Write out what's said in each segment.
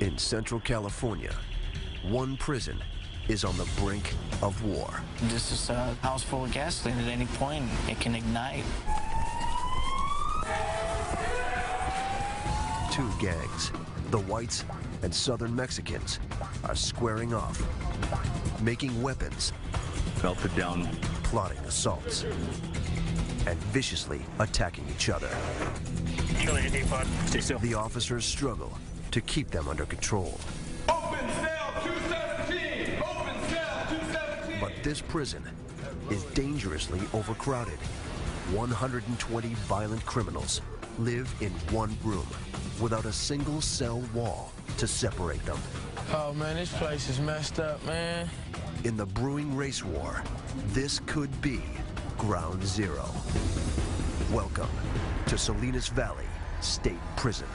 In Central California, one prison is on the brink of war. This is a house full of gasoline. At any point, it can ignite. Two gangs, the whites and Southern Mexicans, are squaring off, making weapons, melted down, plotting assaults, and viciously attacking each other. Stay still. The officers struggle to keep them under control. Open cell 217! Open cell 217! But this prison is dangerously overcrowded. 120 violent criminals live in one room without a single cell wall to separate them. Oh man, this place is messed up, man. In the brewing race war, this could be ground zero. Welcome to Salinas Valley State Prison.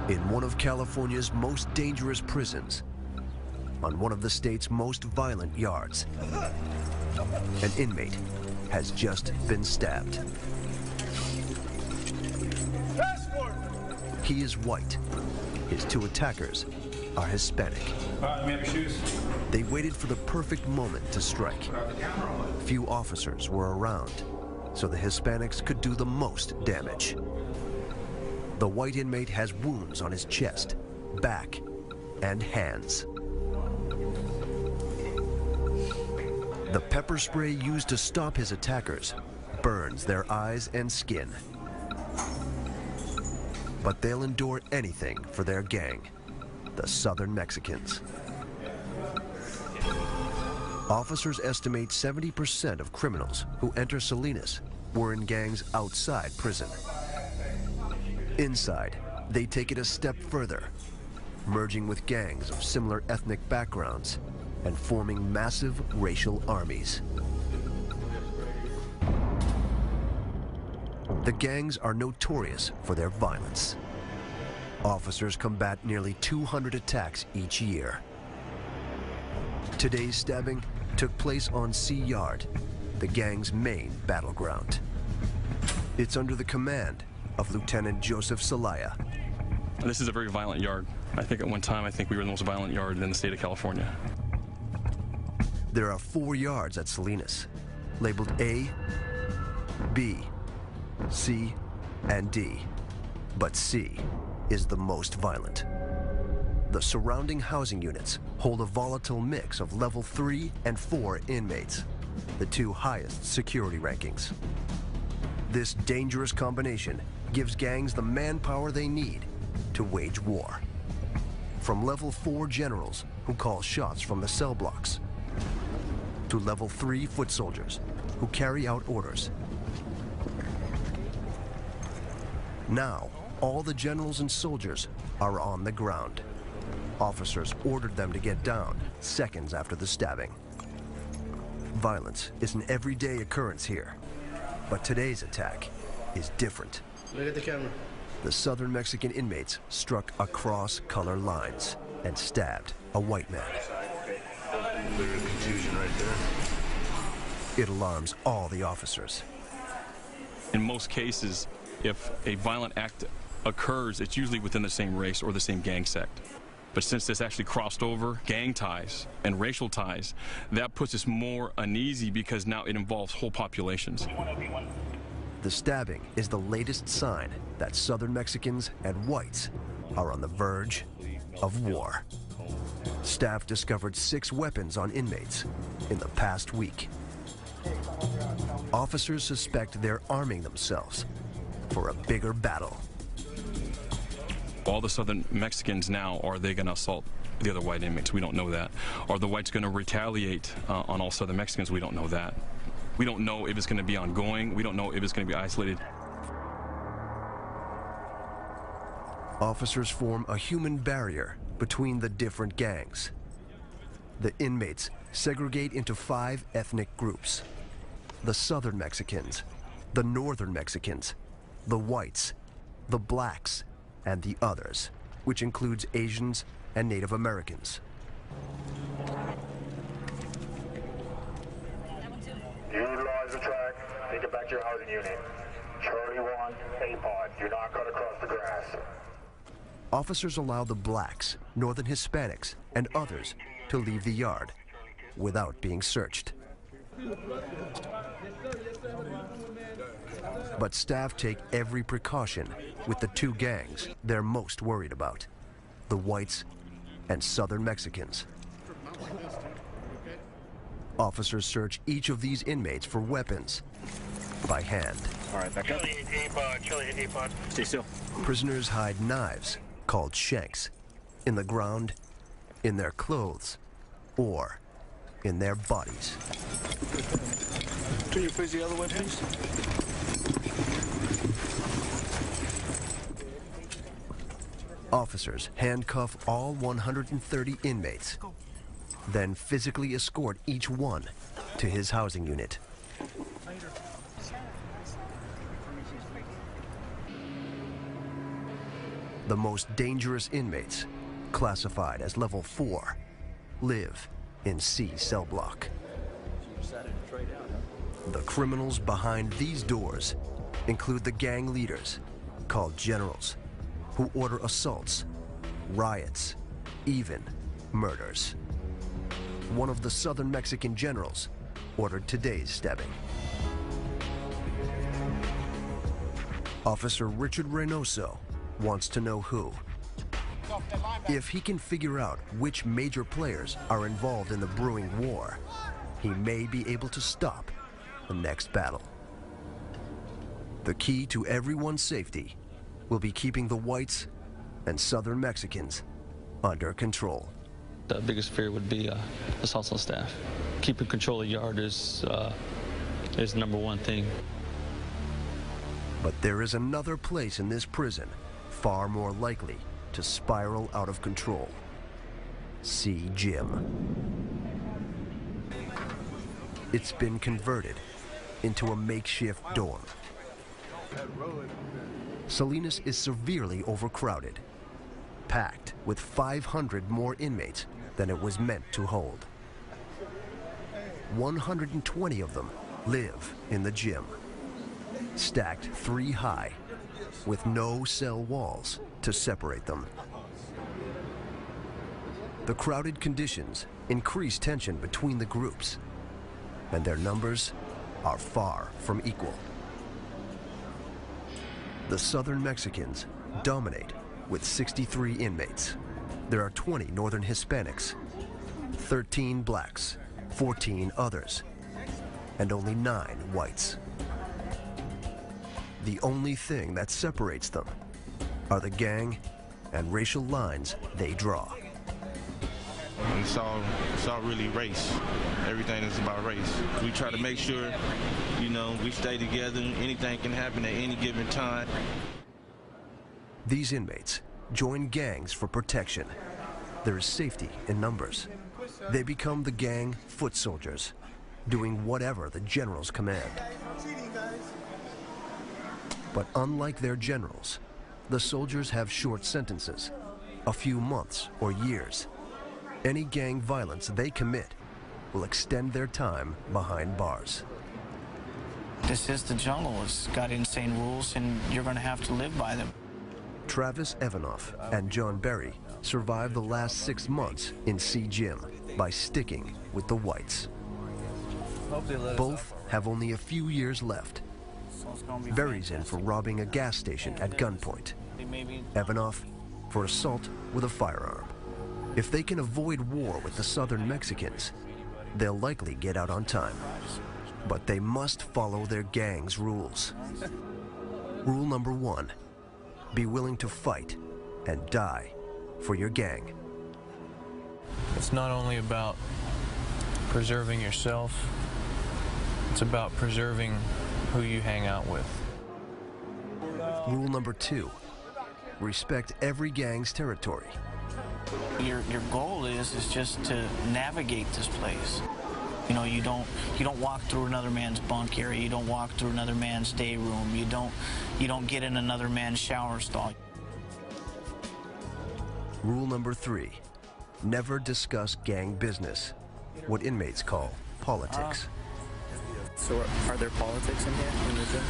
In one of California's most dangerous prisons, on one of the state's most violent yards, an inmate has just been stabbed. He is white. His two attackers are Hispanic. Let me have your shoes. They waited for the perfect moment to strike. Few officers were around, so the Hispanics could do the most damage. The white inmate has wounds on his chest, back, and hands. The pepper spray used to stop his attackers burns their eyes and skin. But they'll endure anything for their gang, the Southern Mexicans. Officers estimate 70% of criminals who enter Salinas were in gangs outside prison. Inside, they take it a step further, merging with gangs of similar ethnic backgrounds and forming massive racial armies. The gangs are notorious for their violence. Officers combat nearly 200 attacks each year. Today's stabbing took place on Sea Yard, the gang's main battleground. It's under the command of Lieutenant Joseph Zelaya. This is a very violent yard. I think at one time, we were the most violent yard in the state of California. There are 4 yards at Salinas, labeled A, B, C, and D. But C is the most violent. The surrounding housing units hold a volatile mix of level 3 and 4 inmates, the 2 highest security rankings. This dangerous combination gives gangs the manpower they need to wage war. From level 4 generals who call shots from the cell blocks, to level 3 foot soldiers who carry out orders. Now, all the generals and soldiers are on the ground. Officers ordered them to get down seconds after the stabbing. Violence is an everyday occurrence here, but today's attack is different. Look at the camera. The Southern Mexican inmates struck across color lines and stabbed a white man. Confusion right there. It alarms all the officers. In most cases, if a violent act occurs, it's usually within the same race or the same gang sect. But since this actually crossed over gang ties and racial ties, that puts us more uneasy because now it involves whole populations. The stabbing is the latest sign that Southern Mexicans and whites are on the verge of war. Staff discovered 6 weapons on inmates in the past week. Officers suspect they're arming themselves for a bigger battle. All the Southern Mexicans now, are they going to assault the other white inmates? We don't know that. Are the whites going to retaliate on all Southern Mexicans? We don't know that. We don't know if it's going to be ongoing. We don't know if it's going to be isolated. Officers form a human barrier between the different gangs. The inmates segregate into 5 ethnic groups: the Southern Mexicans, the Northern Mexicans, the whites, the blacks, and the others, which includes Asians and Native Americans. Utilize the track. Take it back to your housing unit. Charlie 1, A-pod. Do not cut across the grass. Officers allow the blacks, Northern Hispanics, and others to leave the yard without being searched. But staff take every precaution with the two gangs they're most worried about, the whites and Southern Mexicans. Officers search each of these inmates for weapons by hand. All right, back up. Charlie, A-pod. Stay still. Prisoners hide knives, called shanks, in the ground, in their clothes, or in their bodies. Turn your face the other way, please. Officers handcuff all 130 inmates, then physically escort each one to his housing unit. The most dangerous inmates, classified as level 4, live in C cell block. The criminals behind these doors include the gang leaders, called generals, who order assaults, riots, even murders. One of the Southern Mexican generals ordered today's stabbing. Officer Richard Reynoso wants to know who. If he can figure out which major players are involved in the brewing war, he may be able to stop the next battle. The key to everyone's safety will be keeping the whites and Southern Mexicans under control. The biggest fear would be assaults on staff. Keeping control of the yard is the number one thing. But there is another place in this prison far more likely to spiral out of control. C Gym. It's been converted into a makeshift dorm. Salinas is severely overcrowded, packed with 500 more inmates than it was meant to hold. 120 of them live in the gym, stacked 3 high, with no cell walls to separate them. The crowded conditions increase tension between the groups, and their numbers are far from equal. The Southern Mexicans dominate with 63 inmates. There are 20 Northern Hispanics, 13 blacks, 14 others, and only 9 whites. The only thing that separates them are the gang and racial lines they draw. It's all really race. Everything is about race. We try to make sure, we stay together. Anything can happen at any given time. These inmates join gangs for protection. There is safety in numbers. They become the gang foot soldiers, doing whatever the generals command. But unlike their generals, the soldiers have short sentences, a few months or years. Any gang violence they commit will extend their time behind bars. This is the jungle. It's got insane rules, and you're going to have to live by them. Travis Evanoff and John Berry survived the last 6 months in C Gym by sticking with the whites. Both have only a few years left. Berry's in for robbing a gas station at gunpoint. Evanoff for assault with a firearm. If they can avoid war with the Southern Mexicans, they'll likely get out on time. But they must follow their gang's rules. Rule number 1, be willing to fight and die for your gang. It's not only about preserving yourself, it's about preserving who you hang out with. Rule number 2, respect every gang's territory. Your goal is just to navigate this place. You don't walk through another man's bunk area. You don't walk through another man's day room. You don't get in another man's shower stall. Rule number 3, never discuss gang business, what inmates call politics. So are there politics in here in the gym?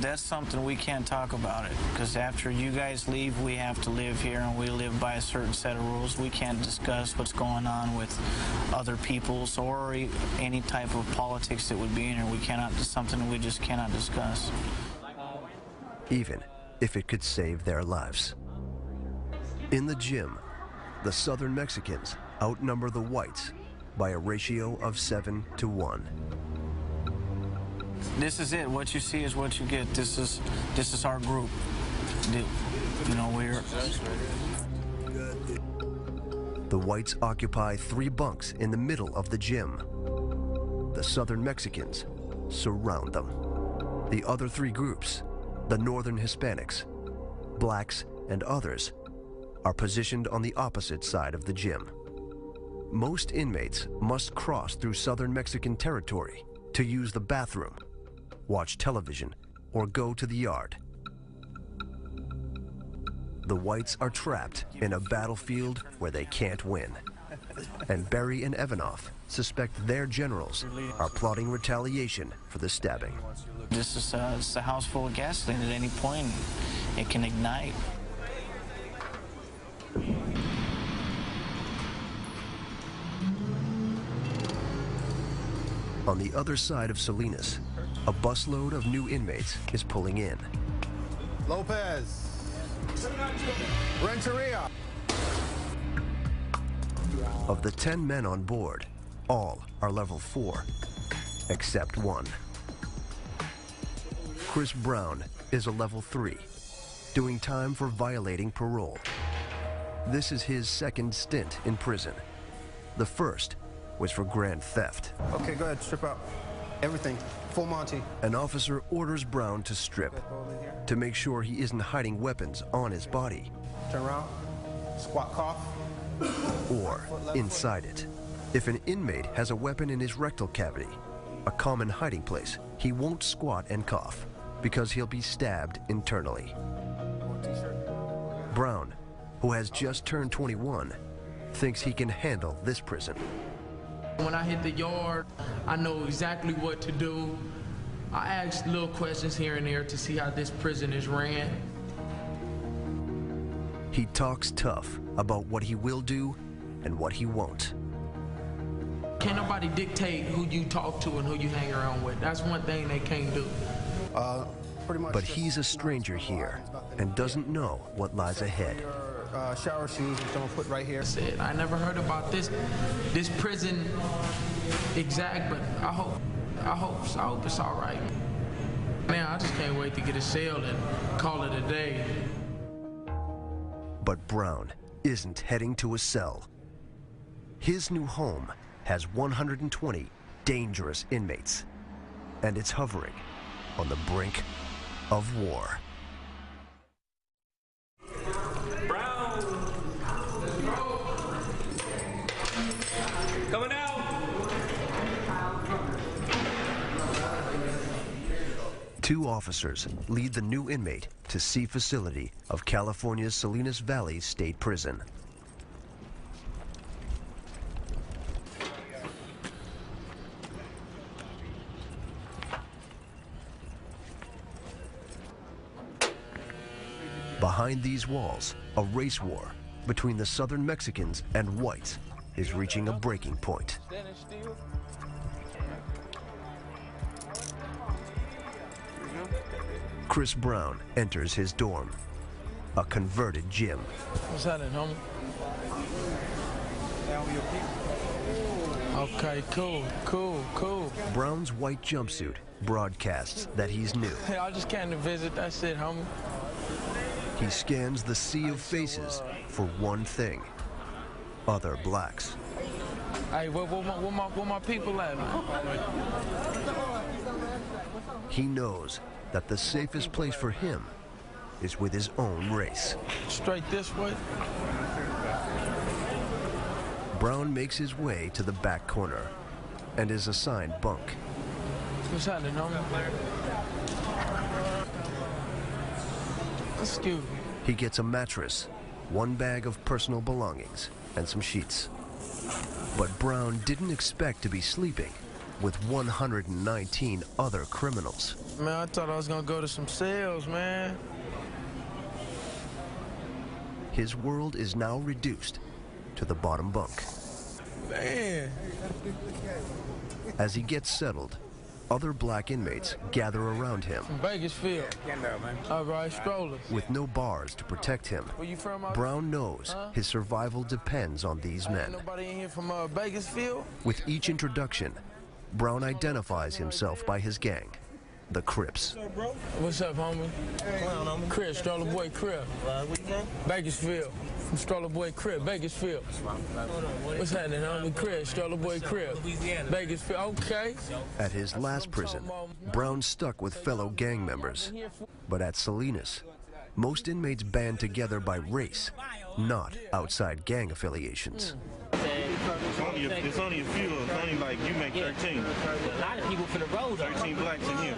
That's something we can't talk about it, because after you guys leave, we have to live here, and we live by a certain set of rules. We can't discuss what's going on with other people's or any type of politics that would be in here. We cannot, it's something we just cannot discuss. Even if it could save their lives. In the gym, the Southern Mexicans outnumber the whites by a ratio of 7 to 1. This is it. What you see is what you get. This is our group. You know, we're... The whites occupy 3 bunks in the middle of the gym. The Southern Mexicans surround them. The other 3 groups, the Northern Hispanics, blacks, and others, are positioned on the opposite side of the gym. Most inmates must cross through Southern Mexican territory to use the bathroom, watch television, or go to the yard. The whites are trapped in a battlefield where they can't win. And Berry and Evanoff suspect their generals are plotting retaliation for the stabbing. This is it's a house full of gasoline. At any point, it can ignite. On the other side of Salinas, a busload of new inmates is pulling in. Lopez. Renteria. Of the 10 men on board, all are level 4, except one. Chris Brown is a level 3, doing time for violating parole. This is his second stint in prison. The first was for grand theft. Okay, go ahead, strip out. Everything, full Monty. An officer orders Brown to strip to make sure he isn't hiding weapons on his body. Turn around, squat cough. Or inside it. If an inmate has a weapon in his rectal cavity, a common hiding place, he won't squat and cough because he'll be stabbed internally. Brown, who has just turned 21, thinks he can handle this prison. When I hit the yard, I know exactly what to do. I ask little questions here and there to see how this prison is ran. He talks tough about what he will do and what he won't. Can't nobody dictate who you talk to and who you hang around with. That's one thing they can't do. Pretty much. But he's a stranger here and doesn't know what lies ahead. Shower shoes, which I'm gonna put right here. I never heard about this prison exact, but I hope it's all right. Man, I just can't wait to get a cell and call it a day. But Brown isn't heading to a cell. His new home has 120 dangerous inmates, and it's hovering on the brink of war. Coming out! Two officers lead the new inmate to C facility of California's Salinas Valley State Prison. Behind these walls, a race war between the Southern Mexicans and whites is reaching a breaking point. Chris Brown enters his dorm, a converted gym. What's happening, homie? Okay, cool. Brown's white jumpsuit broadcasts that he's new. Hey, I just came to visit, that's it, homie. He scans the sea of faces for one thing: other blacks. Hey, where my people at, man? He knows that the safest place for him is with his own race. Straight this way. Brown makes his way to the back corner and is assigned bunk. What's happening, homie? Excuse me. He gets a mattress, one bag of personal belongings, and some sheets. But Brown didn't expect to be sleeping with 119 other criminals. Man, I thought I was gonna go to some sales, man. His world is now reduced to the bottom bunk. Man. As he gets settled, other black inmates gather around him. From Bakersfield. All right, strollers. With no bars to protect him, Where you from? Brown knows his survival depends on these men. Nobody in here from Bakersfield? With each introduction, Brown identifies himself by his gang, the Crips. What's up, homie? Chris, Stroller Boy Crip. Where you from? Bakersfield. From Stroller Boy Crip, Bakersfield. What's happening, homie? Chris, Stroller Boy Crip. Bakersfield, okay. At his last prison, Brown stuck with fellow gang members. But at Salinas, most inmates band together by race, not outside gang affiliations. It's only a few. It's only like you make 13. A lot of people for the road. 13 blacks in here.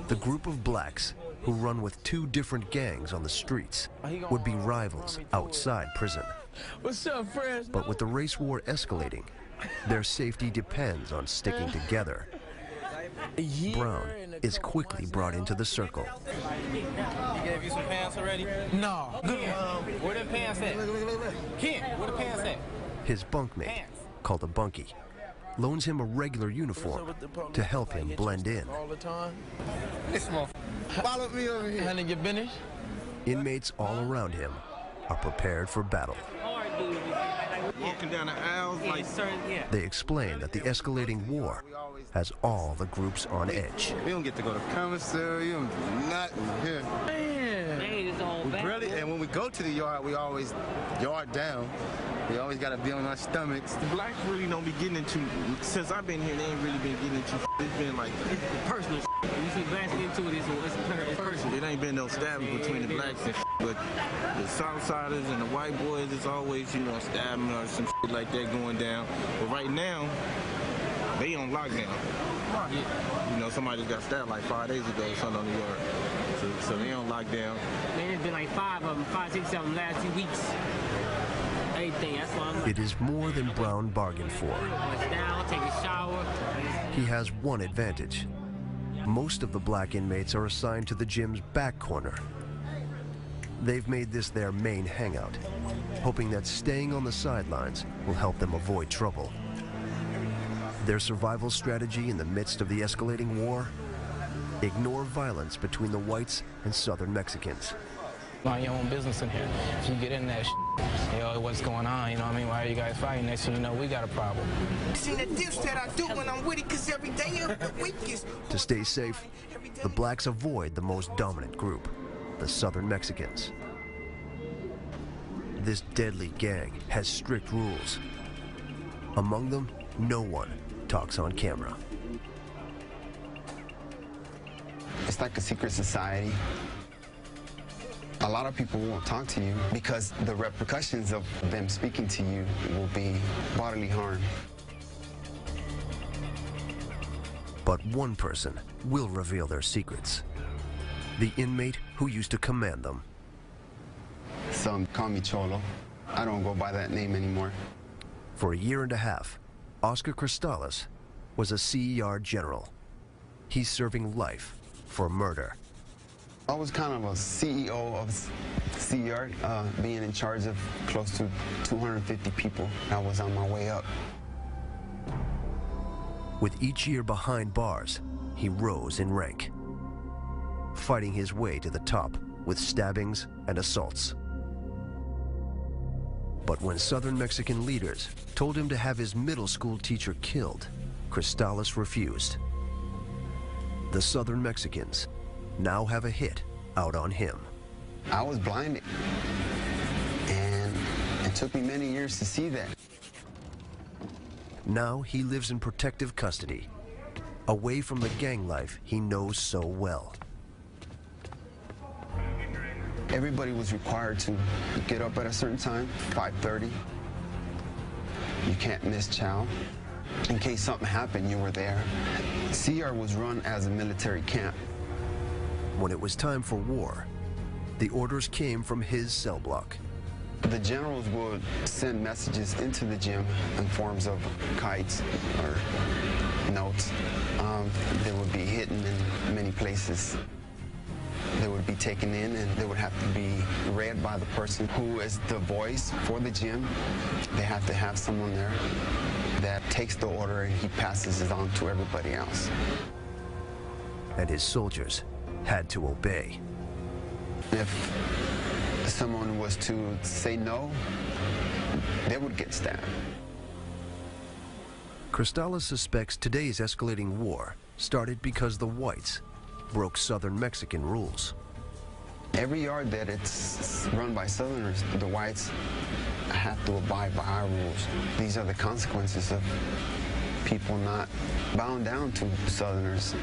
The group of blacks who run with two different gangs on the streets would be rivals outside prison. What's up, friends? But with the race war escalating, their safety depends on sticking together. Brown is quickly brought into the circle. He gave you some pants already? No. Where the pants at? Kent, where the pants at? His bunkmate, called a bunkie, loans him a regular uniform to help him blend in. All the time. This motherfucker. Follow me over here. Hadn't get finished? Inmates all around him are prepared for battle. Walking down the aisles like... They explain that the escalating war has all the groups on edge. We don't get to go to commissary, nothing here. Really, and when we go to the yard, we always yard down. We always got to be on our stomachs. The blacks really don't be getting into, since I've been here, they ain't really been getting into It's been like personal When you see blacks get into it, it's personal. It ain't been no stabbing between the blacks and but the Southsiders and the white boys, it's always, you know, stabbing or some like that going down. But right now, they on lockdown. You know, somebody just got stabbed like 5 days ago or something on the yard. So they on lockdown. Man, it's been like 5 of them, 5, 6, 7 last 2 weeks. Everything, that's why I'm like... It is more than Brown bargained for. Down, take a shower. He has one advantage. Most of the black inmates are assigned to the gym's back corner. They've made this their main hangout, hoping that staying on the sidelines will help them avoid trouble. Their survival strategy in the midst of the escalating war? Ignore violence between the whites and Southern Mexicans. Mind your own business in here. If you get in that what's going on, you know what I mean? Why are you guys fighting? Next thing you know, we got a problem. See the dips that I do when I'm with it, cause every day of the week is... To stay safe, the blacks avoid the most dominant group, the Southern Mexicans. This deadly gang has strict rules. Among them, no one talks on camera. It's like a secret society. A lot of people won't talk to you because the repercussions of them speaking to you will be bodily harm. But one person will reveal their secrets. The inmate who used to command them. Some call me Cholo. I don't go by that name anymore. For a year and a half, Oscar Cristales was a CER general. He's serving life for murder. I was kind of a CEO of CER, being in charge of close to 250 people. I was on my way up. With each year behind bars, he rose in rank, fighting his way to the top with stabbings and assaults. But when Southern Mexican leaders told him to have his middle school teacher killed, Cristales refused. The Southern Mexicans now have a hit out on him. I was blinded, and it took me many years to see that. Now he lives in protective custody, away from the gang life he knows so well. Everybody was required to get up at a certain time, 5:30. You can't miss chow. In case something happened, you were there. CR was run as a military camp. When it was time for war, the orders came from his cell block. The generals would send messages into the gym in forms of kites or notes. They would be hidden in many places. They would be taken in and they would have to be read by the person who is the voice for the gym. They have to have someone there that takes the order and he passes it on to everybody else. And his soldiers had to obey. If someone was to say no, they would get stabbed. Cristales suspects today's escalating war started because the whites broke Southern Mexican rules. Every yard that it's run by Southerners, the whites have to abide by our rules. These are the consequences of people not bowing down to Southerners.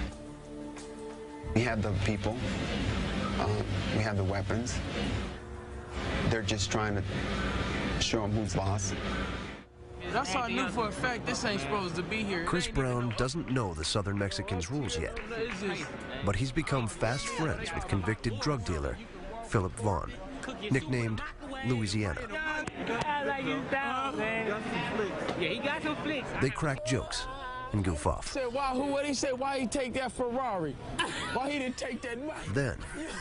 We have the people, we have the weapons. They're just trying to show them who's boss. That's how I knew for a fact this ain't supposed to be here. Chris Brown doesn't know the Southern Mexicans' rules yet, but he's become fast friends with convicted drug dealer Philip Vaughn, nicknamed Louisiana. They crack jokes and goof off. What he said, why he take that Ferrari? Why he didn't take that money? Then,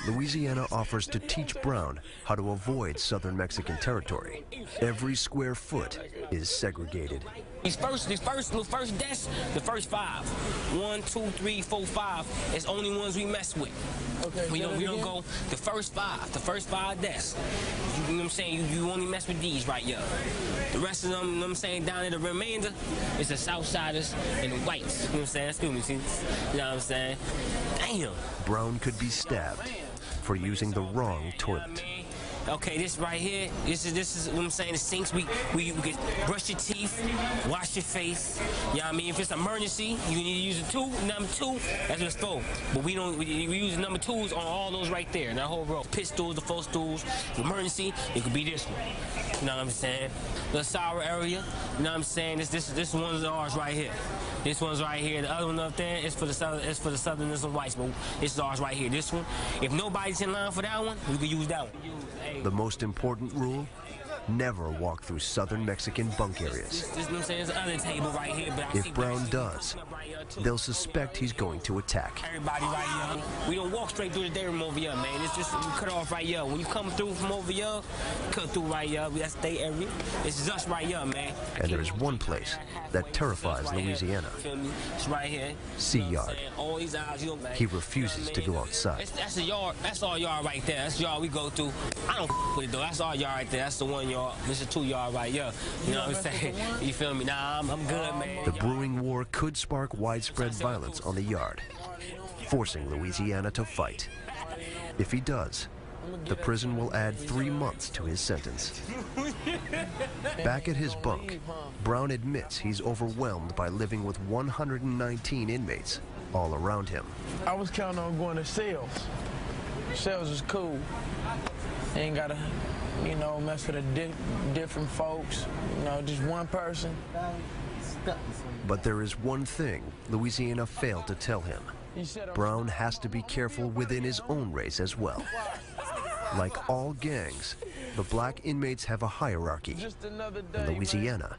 Louisiana offers to teach Brown how to avoid Southern Mexican territory. Every square foot is segregated. These first desks, the first 5. 1, 2, 3, 4, 5. It's only ones we mess with. Okay, we don't go the first 5. The first 5 desks. You know what I'm saying? You only mess with these right here. The rest of them, you know what I'm saying, down in the remainder is the Southsiders and the whites. You know what I'm saying? Excuse me, see? You know what I'm saying? Damn. Brown could be stabbed for using the wrong toilet. Okay, this right here, this is what I'm saying, the sinks, we can brush your teeth, wash your face, you know what I mean? If it's an emergency, you need to use a tool, number 2, that's what it's for. But we use number 2s on all those right there, in that whole row. Pit stools, the 4 stools, emergency, it could be this one. You know what I'm saying? The sour area, you know what I'm saying? This one's ours right here. This one's right here. The other one up there is for the Southerners and whites, but this is ours right here. This one, if nobody's in line for that one, we can use that one. The most important rule, never walk through Southern Mexican bunk areas. There's other table right here, but if Brown does, they'll suspect he's going to attack. Everybody right here. We don't walk straight through the day room over here, man. It's just we cut off right here. When you come through from over here, cut through right here. That's their area. This is us right here, man. And there is one place that terrifies Louisiana. It's right here. Sea Yard. All these eyes, you know, man. He refuses to go outside. That's a yard. That's our yard right there. That's the yard we go through. I don't with it though. That's our yard right there. That's the 1 yard. This is 2 yard right here. You know what I'm saying? You feel me? Nah, I'm good, man. The brewing war could spark widespread violence on the yard, forcing Louisiana to fight. If he does, the prison will add 3 months to his sentence. Back at his bunk, Brown admits he's overwhelmed by living with 119 inmates all around him. I was counting on going to sales. Sales is cool. Ain't gotta, you know, mess with different folks. You know, just one person. But there is one thing Louisiana failed to tell him. Brown has to be careful within his own race as well. Like all gangs, the black inmates have a hierarchy, and Louisiana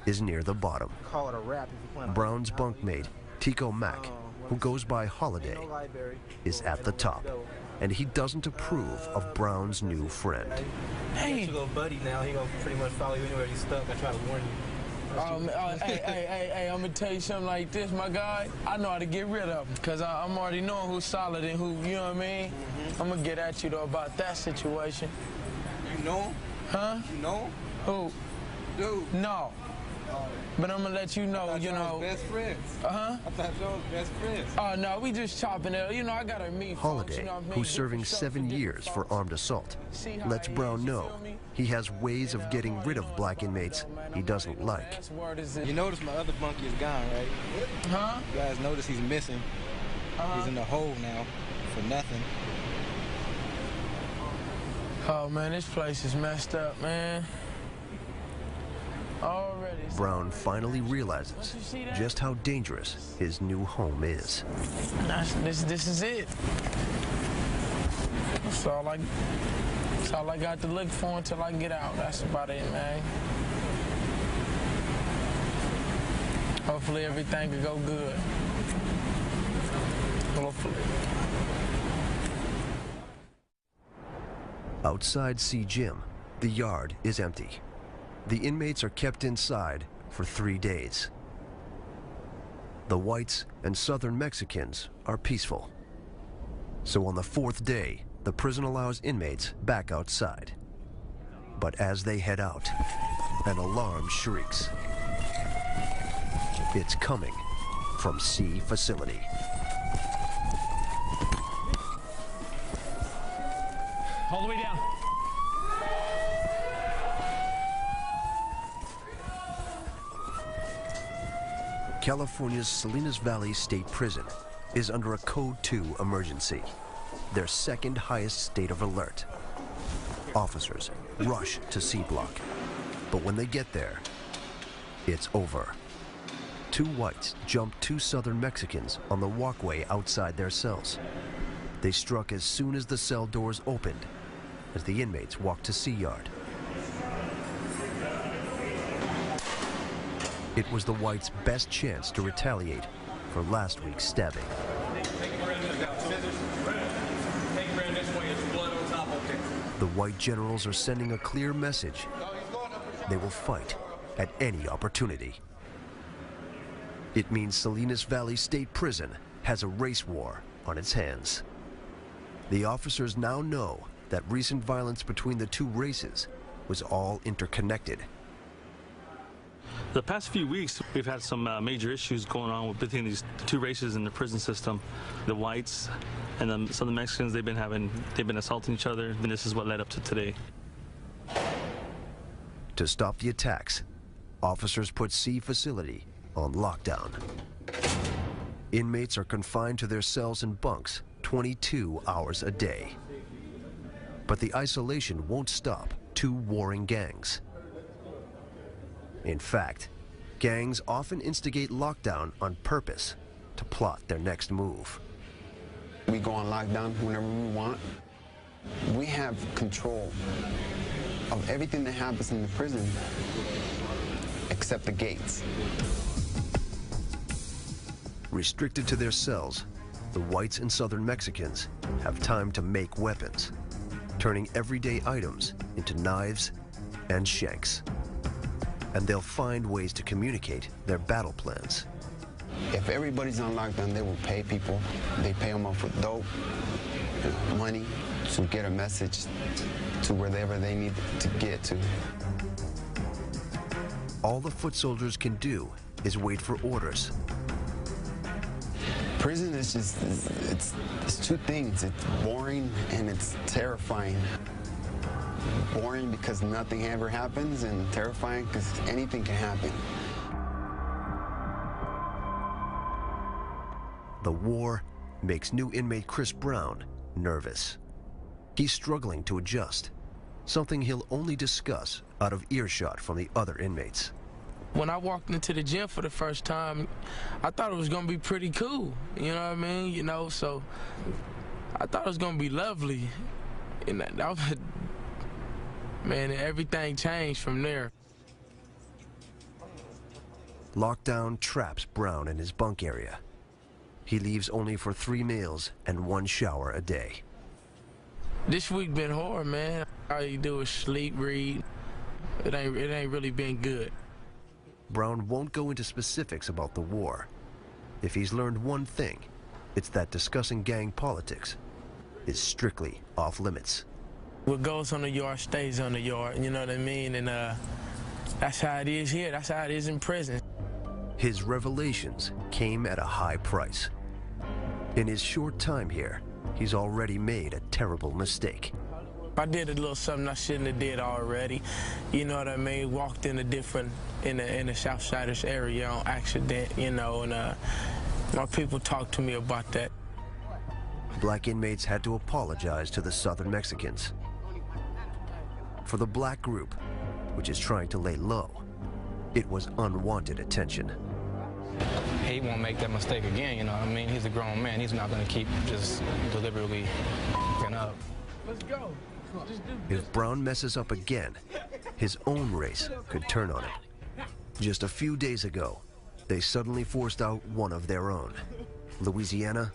is near the bottom. Call it a wrap if you plan. Brown's bunkmate, Tico Mack, who goes by Holiday, is at the top, and he doesn't approve of Brown's new friend. Hey, you go buddy now. He gonna pretty much follow you anywhere you stuck. I try to warn you. Hey, I'm gonna tell you something like this, my guy. I know how to get rid of him, because I'm already knowing who's solid and who, you know what I mean? I'm gonna get at you, though, about that situation. You know him? Huh? You know him? Who? Dude. No. But I'm gonna let you know, you know. Best friends. Uh-huh. I thought y'all was best friends. Oh, no, we just chopping it. You know, I gotta meet Holiday, folks, you know what I mean? who's serving 7 years for armed assault, lets Brown know he has ways of getting rid of black inmates he doesn't like. You notice my other bunkie is gone, right? Huh? You guys notice he's missing. He's in the hole now for nothing. Oh, man, this place is messed up, man. Already. Brown finally realizes just how dangerous his new home is. This is it. That's all That's all I got to look for until I get out. That's about it, man. Hopefully everything will go good. Hopefully. Outside C Gym, the yard is empty. The inmates are kept inside for 3 days. The whites and Southern Mexicans are peaceful. So on the 4th day, the prison allows inmates back outside. But as they head out, an alarm shrieks. It's coming from C facility. All the way down. California's Salinas Valley State Prison is under a Code 2 emergency, their second highest state of alert. Officers rush to C Block, but when they get there, it's over. 2 whites jumped 2 Southern Mexicans on the walkway outside their cells. They struck as soon as the cell doors opened, as the inmates walked to C Yard. It was the whites' best chance to retaliate for last week's stabbing. The white generals are sending a clear message. They will fight at any opportunity. It means Salinas Valley State Prison has a race war on its hands. The officers now know that recent violence between the 2 races was all interconnected. The past few weeks, we've had some major issues going on between these 2 races in the prison system. The whites and some of the Mexicans, they've been assaulting each other, and this is what led up to today. To stop the attacks, officers put C facility on lockdown. Inmates are confined to their cells and bunks 22 hours a day. But the isolation won't stop 2 warring gangs. In fact, gangs often instigate lockdown on purpose to plot their next move. We go on lockdown whenever we want. We have control of everything that happens in the prison except the gates. Restricted to their cells, the whites and Southern Mexicans have time to make weapons, turning everyday items into knives and shanks. And they'll find ways to communicate their battle plans. If everybody's on lockdown, they will pay people. They pay them off with dope, money, to get a message to wherever they need to get to. All the foot soldiers can do is wait for orders. Prison is just, it's 2 things. It's boring and it's terrifying. Boring because nothing ever happens, and terrifying because anything can happen. The war makes new inmate Chris Brown nervous. He's struggling to adjust, something he'll only discuss out of earshot from the other inmates. When I walked into the gym for the first time, I thought it was gonna be pretty cool. You know what I mean? You know, so I thought it was gonna be lovely. And that was, man, everything changed from there. Lockdown traps Brown in his bunk area. He leaves only for 3 meals and 1 shower a day. This week been hard, man. All you do is sleep, read. It ain't really been good. Brown won't go into specifics about the war. If he's learned one thing, it's that discussing gang politics is strictly off limits. What goes on the yard stays on the yard, you know what I mean? And that's how it is here. That's how it is in prison. His revelations came at a high price. In his short time here, he's already made a terrible mistake. I did a little something I shouldn't have did already. You know what I mean? Walked in a different, in the Southsiders area on accident, you know, and my people talked to me about that. Black inmates had to apologize to the Southern Mexicans. For the black group, which is trying to lay low, it was unwanted attention. He won't make that mistake again, you know what I mean? He's a grown man. He's not going to keep just deliberately fucking up. Let's go. If Brown messes up again, his own race could turn on him. Just a few days ago, they suddenly forced out one of their own. Louisiana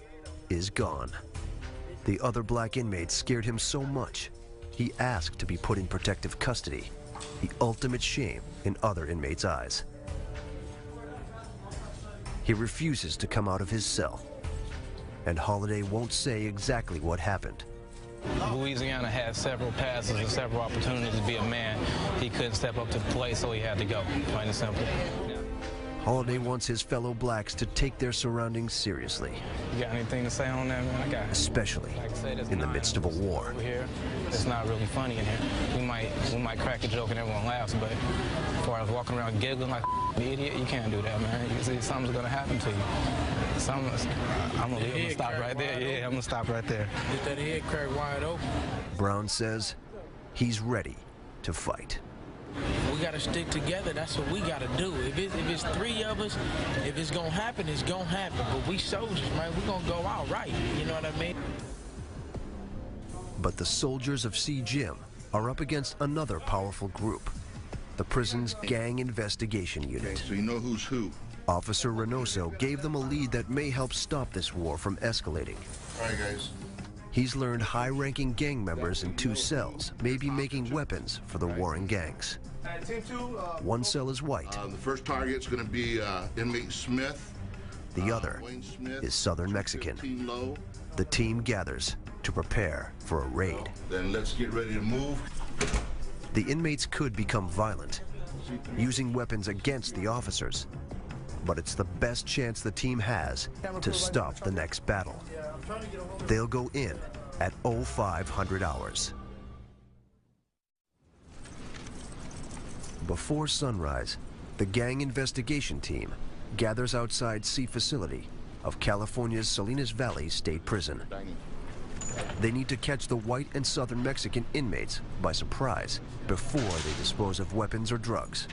is gone. The other black inmates scared him so much, he asked to be put in protective custody, the ultimate shame in other inmates' eyes. He refuses to come out of his cell, and Holiday won't say exactly what happened. Louisiana had several passes and several opportunities to be a man. He couldn't step up to the plate, so he had to go, plain and simple. Holiday wants his fellow blacks to take their surroundings seriously. You got anything to say on that, man? Especially in the midst of a war. Here, it's not really funny in here. We might crack a joke and everyone laughs, but as far as walking around giggling like an idiot, you can't do that, man. You see, something's gonna happen to you. I'm gonna stop right there. Yeah, I'm gonna stop right there. Get that head crack wide open. Brown says he's ready to fight. We gotta stick together. That's what we gotta do. If it's three of us, if it's gonna happen, it's gonna happen. But we soldiers, man, we gonna go out right. You know what I mean? But the soldiers of C. Jim are up against another powerful group, the prison's gang investigation unit. Okay, so you know who's who. Officer Reynoso gave them a lead that may help stop this war from escalating. All right, guys. He's learned high-ranking gang members in 2 cells may be making weapons for the warring gangs. One cell is white. The first target's going to be inmate Smith. The other is Southern Mexican. The team gathers to prepare for a raid. Then let's get ready to move. The inmates could become violent, using weapons against the officers. But it's the best chance the team has to stop the next battle. They'll go in at 0500 hours. Before sunrise, the gang investigation team gathers outside C facility of California's Salinas Valley State Prison. They need to catch the white and Southern Mexican inmates by surprise before they dispose of weapons or drugs.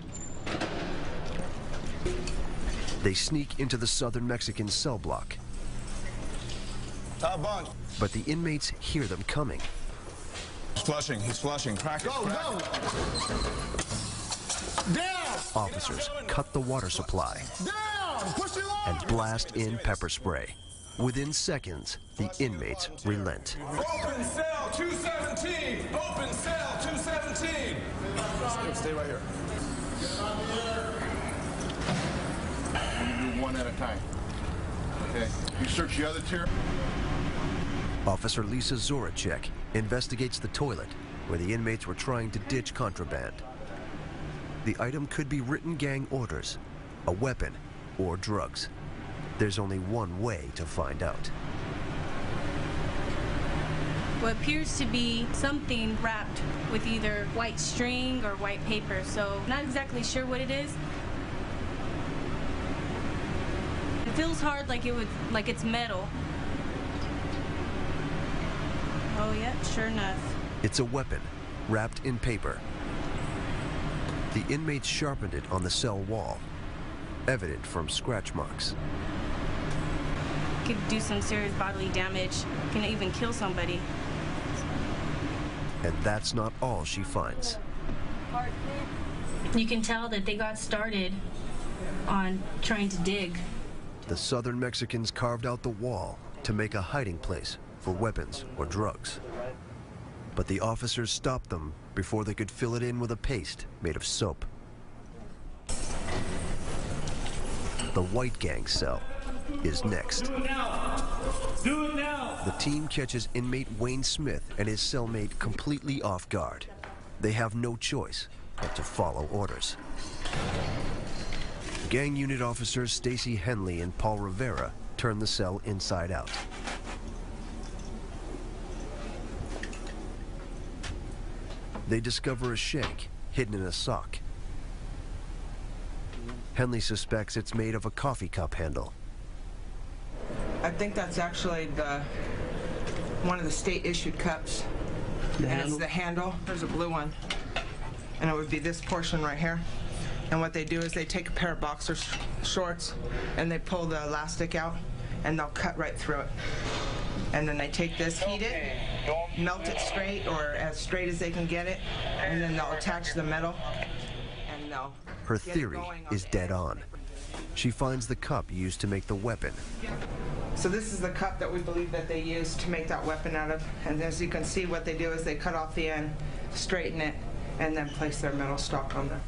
They sneak into the Southern Mexican cell block. But the inmates hear them coming. He's flushing. Crack it. Go! Down! Officers cut the water supply Down! Push it on! and blast in pepper spray. Within seconds, the inmates relent. Open cell 217! Open cell 217! Stay right here. You do one at a time. Okay. You search the other tier. Officer Lisa Zoracek investigates the toilet where the inmates were trying to ditch contraband. The item could be written gang orders, a weapon, or drugs. There's only one way to find out. What appears to be something wrapped with either white string or white paper, so not exactly sure what it is. It feels hard like it's metal. Oh yeah, sure enough. It's a weapon, wrapped in paper. The inmates sharpened it on the cell wall, evident from scratch marks. Could do some serious bodily damage, can even kill somebody. And that's not all she finds. You can tell that they got started on trying to dig. The Southern Mexicans carved out the wall to make a hiding place for weapons or drugs. But the officers stopped them before they could fill it in with a paste made of soap. The white gang cell is next. Do it now! Do it now! The team catches inmate Wayne Smith and his cellmate completely off guard. They have no choice but to follow orders. Gang unit officers Stacy Henley and Paul Rivera turn the cell inside out. They discover a shank hidden in a sock. Henley suspects it's made of a coffee cup handle. I think that's actually one of the state-issued cups. It's the handle. There's a blue one. And it would be this portion right here. And what they do is they take a pair of boxer shorts and they pull the elastic out and they'll cut right through it. And then they take this, heat it, melt it straight or as straight as they can get it, and then they'll attach the metal and they'll Her theory is dead on. She finds the cup used to make the weapon. So this is the cup that we believe that they used to make that weapon out of. And as you can see, what they do is they cut off the end, straighten it, and then place their metal stock on there.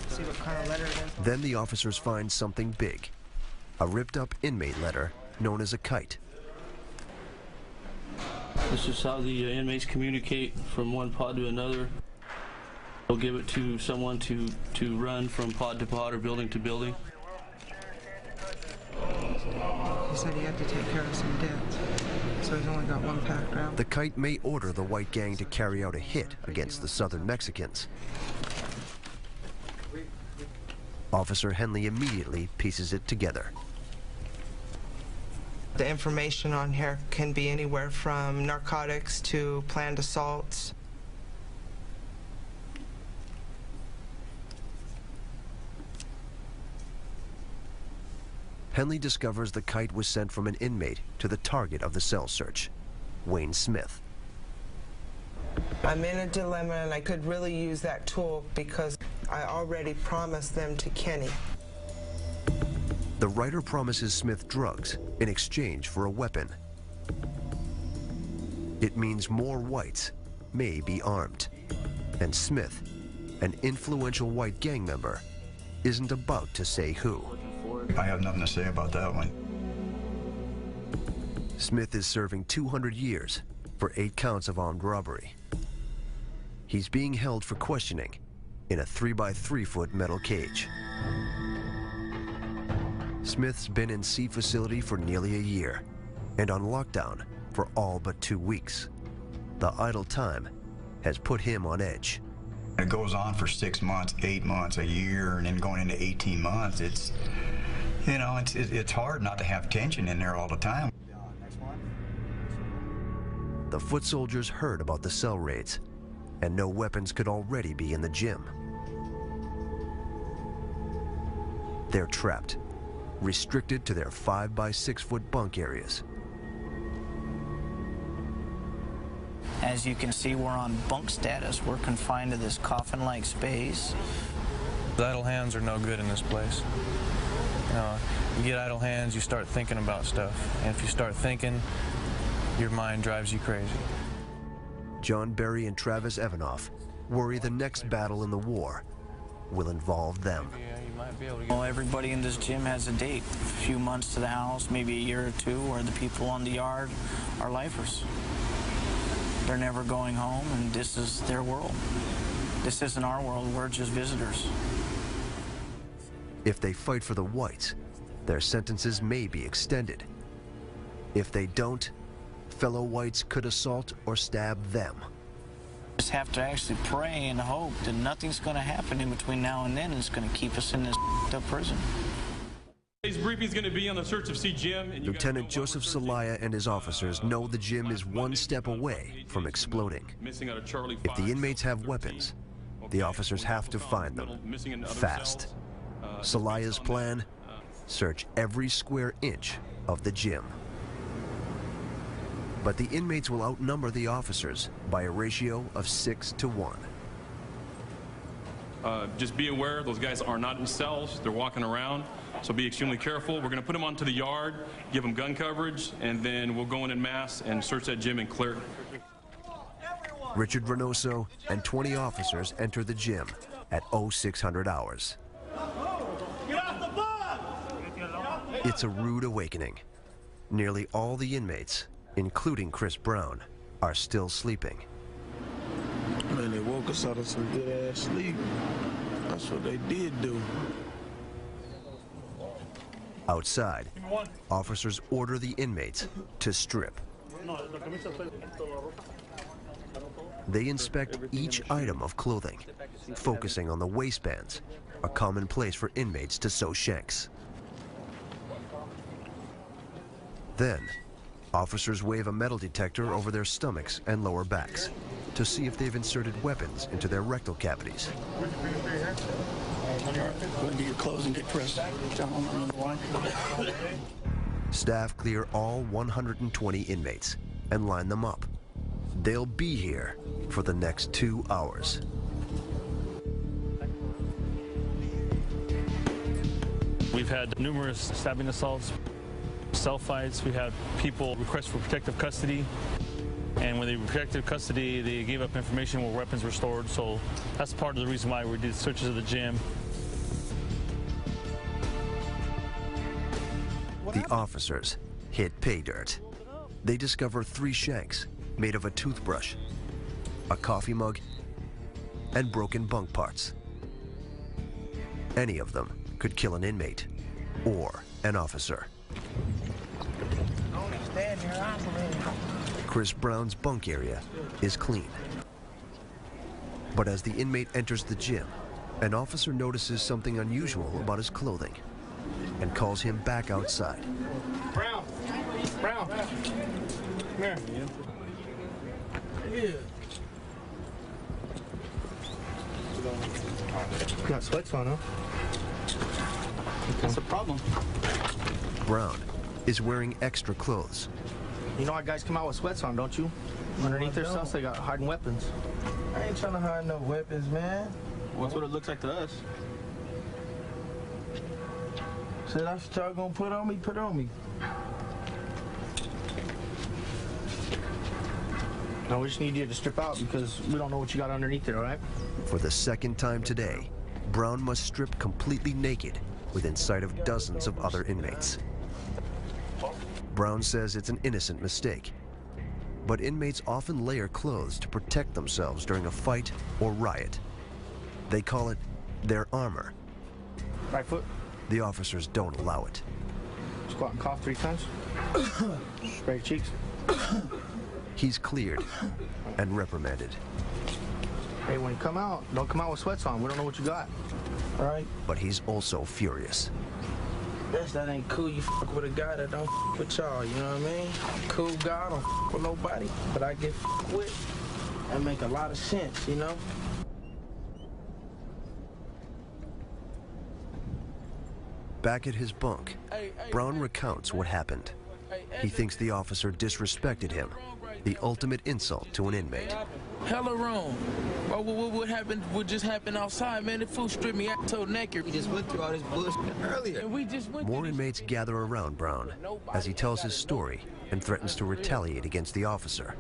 See what kind of letter it is? Then the officers find something big, a ripped up inmate letter known as a kite. This is how the inmates communicate from one pod to another. They'll give it to someone to run from pod to pod or building to building. He said he had to take care of some debts, so he's only got one packed out. The kite may order the white gang to carry out a hit against the southern Mexicans. Officer Henley immediately pieces it together. The information on here can be anywhere from narcotics to planned assaults. Henley discovers the kite was sent from an inmate to the target of the cell search, Wayne Smith. I'm in a dilemma, and I could really use that tool because I already promised them to Kenny. The writer promises Smith drugs in exchange for a weapon. It means more whites may be armed, and Smith, an influential white gang member, isn't about to say who. I have nothing to say about that one. Smith is serving 200 years for 8 counts of armed robbery. He's being held for questioning in a 3-by-3-foot metal cage. Smith's been in C facility for nearly a year and on lockdown for all but 2 weeks. The idle time has put him on edge. It goes on for 6 months, 8 months, a year, and then going into 18 months. It's, you know, it's hard not to have tension in there all the time. The foot soldiers heard about the cell raids, and no weapons could already be in the gym. They're trapped, restricted to their 5-by-6-foot bunk areas. As you can see, we're on bunk status. We're confined to this coffin-like space. Idle hands are no good in this place. You get idle hands, you start thinking about stuff. And if you start thinking, your mind drives you crazy. John Berry and Travis Evanoff worry the next battle in the war will involve them. Well, everybody in this gym has a date. A few months to the house, maybe a year or two, where the people on the yard are lifers. They're never going home, and this is their world. This isn't our world. We're just visitors. If they fight for the whites, their sentences may be extended. If they don't, fellow whites could assault or stab them. Just have to actually pray and hope that nothing's going to happen in between now and then. It's going to keep us in this up prison. Today's briefing is going to be on the search of C gym. Lieutenant Joseph Salaya and his officers know the gym is one step away from exploding. If the inmates have weapons, the officers have to find them fast. Salaya's plan: search every square inch of the gym. But the inmates will outnumber the officers by a ratio of 6 to 1. Just be aware, those guys are not in cells. They're walking around, so be extremely careful. We're going to put them onto the yard, give them gun coverage, and then we'll go in mass and search that gym and clear it. Richard Reynoso and 20 officers enter the gym at 0600 hours. It's a rude awakening. Nearly all the inmates, including Chris Brown, are still sleeping. Man, they woke us out of some good-ass sleep. That's what they did do. Outside, officers order the inmates to strip. They inspect each item of clothing, focusing on the waistbands, a common place for inmates to sew shanks. Then, officers wave a metal detector over their stomachs and lower backs to see if they've inserted weapons into their rectal cavities. Go and do your clothes and get dressed. Staff clear all 120 inmates and line them up. They'll be here for the next 2 hours. We've had numerous stabbing assaults, cell fights. We had people request for protective custody. And when they protected custody, they gave up information where weapons were stored. So that's part of the reason why we did searches of the gym. The officers hit pay dirt. They discover 3 shanks made of a toothbrush, a coffee mug, and broken bunk parts. Any of them could kill an inmate or an officer. Chris Brown's bunk area is clean. But as the inmate enters the gym, an officer notices something unusual about his clothing and calls him back outside. Brown, come here. Yeah. You got sweats on, huh? That's a problem. Brown is wearing extra clothes. You know how guys come out with sweats on, don't you? Underneath their stuff, they got hiding weapons. I ain't trying to hide no weapons, man. Well, that's what it looks like to us. So that's what y'all gonna put on me? Put on me. No, we just need you to strip out because we don't know what you got underneath there, all right? For the second time today, Brown must strip completely naked within sight of dozens of other inmates. Brown says it's an innocent mistake, but inmates often layer clothes to protect themselves during a fight or riot. They call it their armor. Right foot. The officers don't allow it. Squat and cough 3 times. Spray your cheeks. He's cleared and reprimanded. Hey, when you come out, don't come out with sweats on. We don't know what you got. All right? But he's also furious. That ain't cool. You fuck with a guy that don't fuck with y'all, you know what I mean? Cool guy, don't fuck with nobody, but I get fucked with. That make a lot of sense, you know? Back at his bunk, Brown recounts what happened. He thinks the officer disrespected him, the ultimate insult to an inmate. Hella wrong. What happened? What just happened outside, man? The fool stripped me out so naked. We just went through all this bullshit earlier. And we just went More inmates gather around Brown as he tells his story and threatens to retaliate against the officer.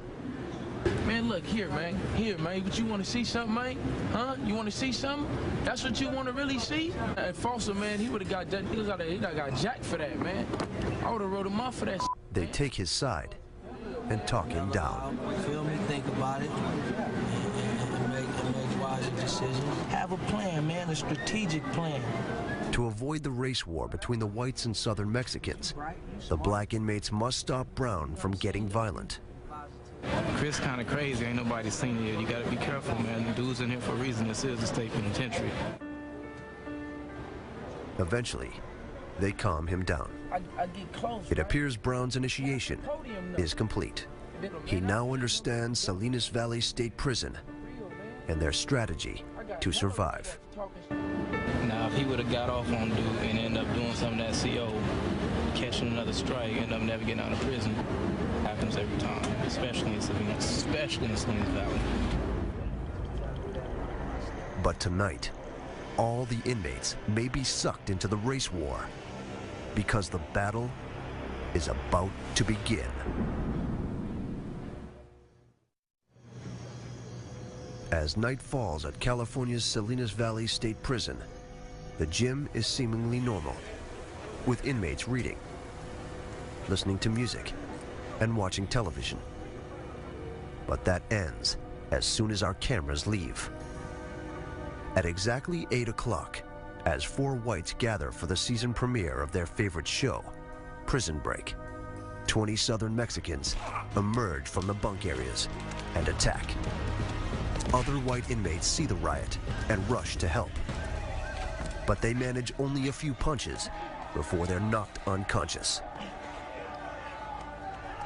Man, look, here, man. Here, man. But you want to see something, man? Huh? You want to see something? That's what you want to really see? At Foster, man, he would have got that. He got jacked for that, man. I would have wrote him off for that. They take his side and talk him down. Feel me? Think about it and make wiser decisions. Have a plan, man. A strategic plan. To avoid the race war between the whites and Southern Mexicans, the black inmates must stop Brown from getting violent. Chris kind of crazy. Ain't nobody seen it yet. You gotta be careful, man. The dude's in here for a reason. This is a state penitentiary. Eventually, they calm him down. I get close, It appears Brown's initiation is complete. He now understands Salinas Valley State Prison and their strategy to survive. Now, if he would have got off on dude and ended up doing some of that CO, catching another strike, end up never getting out of prison, happens every time, especially in Salinas Valley. But tonight, all the inmates may be sucked into the race war because the battle is about to begin. As night falls at California's Salinas Valley State Prison, the gym is seemingly normal, with inmates reading, listening to music, and watching television. But that ends as soon as our cameras leave. At exactly 8 o'clock, as 4 whites gather for the season premiere of their favorite show, Prison Break, 20 Southern Mexicans emerge from the bunk areas and attack. Other white inmates see the riot and rush to help. But they manage only a few punches before they're knocked unconscious.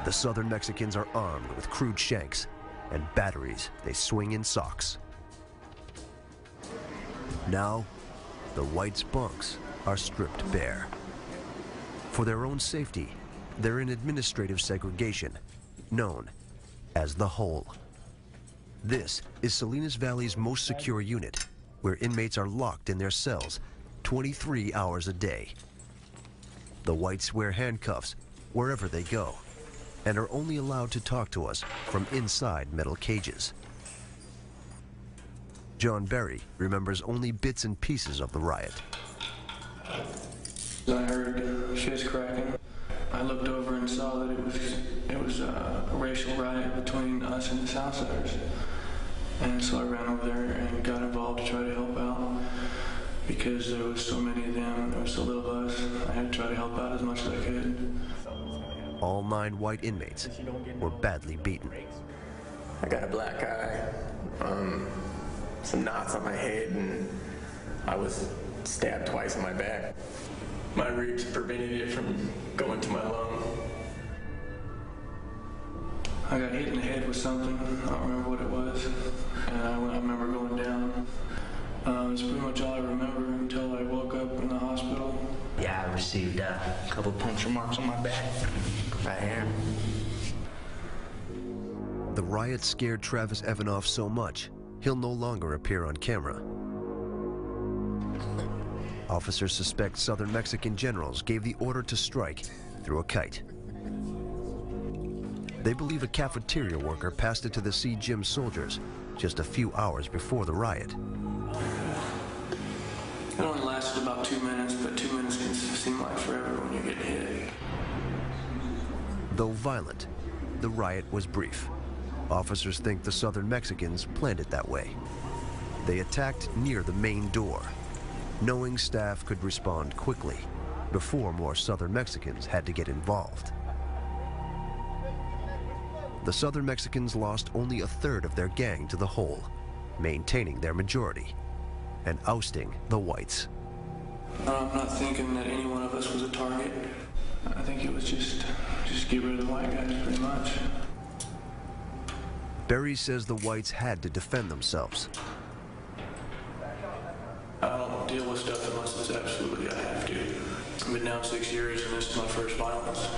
The Southern Mexicans are armed with crude shanks and batteries they swing in socks. Now, the whites' bunks are stripped bare. For their own safety, they're in administrative segregation known as the Hole. This is Salinas Valley's most secure unit, where inmates are locked in their cells 23 hours a day. The whites wear handcuffs wherever they go and are only allowed to talk to us from inside metal cages. John Berry remembers only bits and pieces of the riot. I heard shit cracking. I looked over and saw that it was a racial riot between us and the Southsiders. And so I ran over there and got involved to try to help out. Because there was so many of them, there was so little of us, I had to try to help out as much as I could. All 9 white inmates were badly beaten. I got a black eye, some knots on my head, and I was stabbed twice in my back. My ribs prevented it from going to my lung. I got hit in the head with something, I don't remember what it was, and I remember going down. That's pretty much all I remember until I woke up in the hospital. Yeah, I received a couple puncture marks on my back, right here. The riot scared Travis Evanoff so much, he'll no longer appear on camera. Officers suspect Southern Mexican generals gave the order to strike through a kite. They believe a cafeteria worker passed it to the Sea Gym soldiers just a few hours before the riot. It only lasted about 2 minutes, but 2 minutes can seem like forever when you get hit. Though violent, the riot was brief. Officers think the Southern Mexicans planned it that way. They attacked near the main door, knowing staff could respond quickly before more Southern Mexicans had to get involved. The Southern Mexicans lost only a third of their gang to the Hole, maintaining their majority and ousting the whites. I'm not thinking that any one of us was a target. I think it was just get rid of the white guys, pretty much. Berry says the whites had to defend themselves. I don't deal with stuff unless it's absolutely I have to. I've been down 6 years and this is my first violence.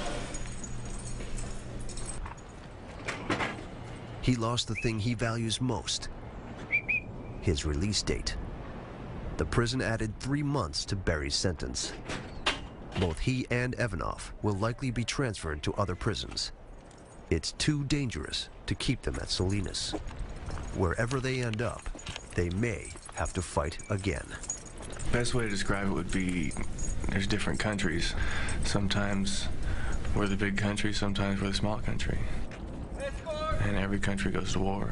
He lost the thing he values most, his release date. The prison added 3 months to Berry's sentence. Both he and Evanoff will likely be transferred to other prisons. It's too dangerous to keep them at Salinas. Wherever they end up, they may have to fight again. Best way to describe it would be there's different countries. Sometimes we're the big country, sometimes we're the small country. And every country goes to war.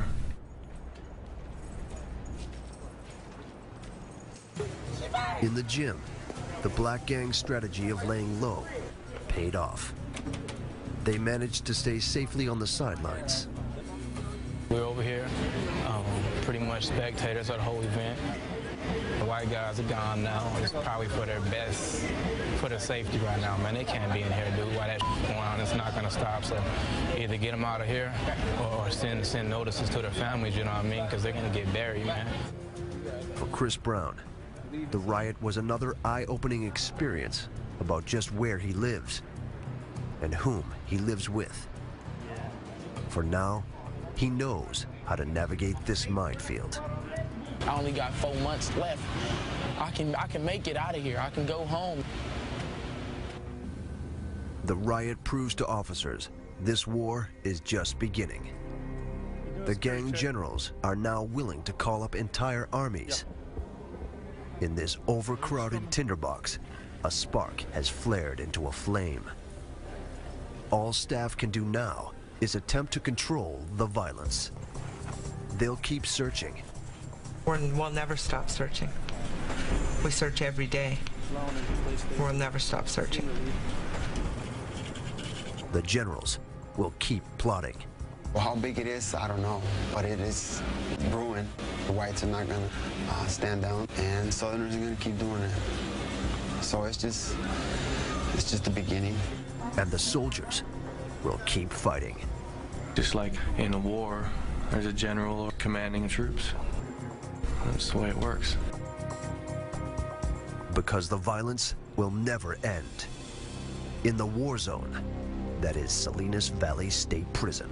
In the gym, the black gang's strategy of laying low paid off. They managed to stay safely on the sidelines. We're over here, pretty much spectators of the whole event. The white guys are gone now. It's probably for their best, for their safety right now, man. They can't be in here, dude. While that going on, it's not gonna stop. So either get them out of here or send notices to their families, you know what I mean? Because they're gonna get buried, man. For Chris Brown, the riot was another eye-opening experience about just where he lives and whom he lives with. For now, he knows how to navigate this minefield. I only got 4 months left. I can make it out of here. I can go home. The riot proves to officers this war is just beginning. The gang generals are now willing to call up entire armies. In this overcrowded tinderbox, a spark has flared into a flame. All staff can do now is attempt to control the violence. They'll keep searching. We'll never stop searching. We search every day. We'll never stop searching. The generals will keep plotting. Well, how big it is, I don't know, but it is brewing. The whites are not gonna stand down, and Southerners are gonna keep doing it. So it's just the beginning. And the soldiers will keep fighting. Just like in a war, there's a general commanding the troops. That's the way it works. Because the violence will never end. In the war zone, that is Salinas Valley State Prison.